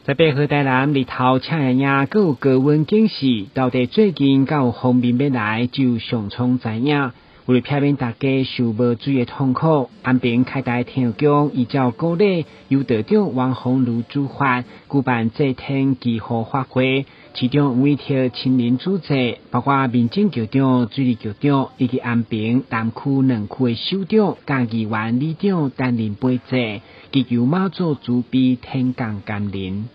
在北河台南日头赤呀呀，阁有高温警示，到底最近敢有方面要来，就上苍知影。为了避免大家受无水的痛苦，安平开大体育场依照鼓励由道长王宏儒主发，举办祭天祈福法会，其中每条亲临主祭，包括民政局长、水利局长以及安平南区2区的首长、甲议员、里长担任陪祭，祈求妈祖慈悲天降甘霖。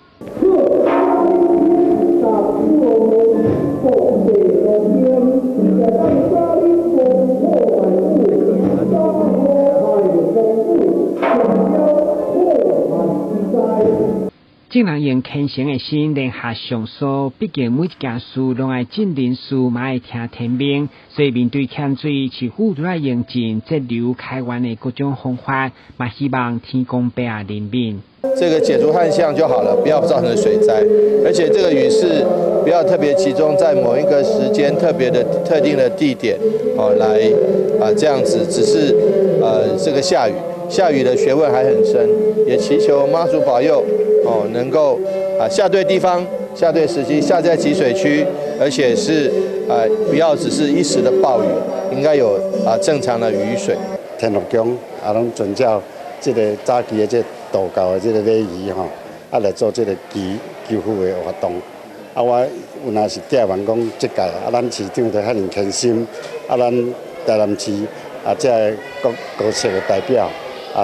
正人用虔诚的心联合上诉，毕竟每一件事拢爱尽人事，嘛爱听天命，所以面对欠水，市府都爱用尽节流开源的各种方法，嘛希望天公伯啊怜悯。这个解除旱象就好了，不要造成水灾，而且这个雨势不要特别集中在某一个时间、特定的地点来这样子，只是这个下雨的学问还很深，也祈求妈祖保佑能够下对地方、下对时机、下在集水区，而且是不要只是一时的暴雨，应该有正常的雨水。天福宫拢遵照这个早期的这道教的这个礼仪来做这个祈福的活动。我有若是寄望讲这届咱市长就遐尼虔心，咱台南市这各色的代表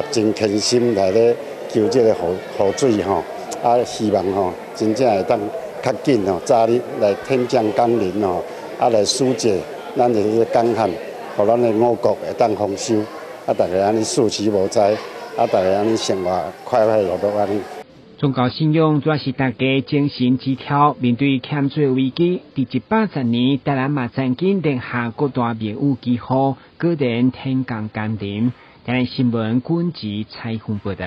真虔心来咧求这个雨水希望真正会当较紧早日来天降甘霖来疏解咱的这个干旱，互咱的五国会当丰收，大家安尼四时无灾，大家安尼生活快快乐乐安尼。宗教信仰主要是大家精神支柱，面对欠水危机，第180年，台南嘛曾经联合各大庙宇祈福，果然天降甘霖。台南新闻军事采访报道。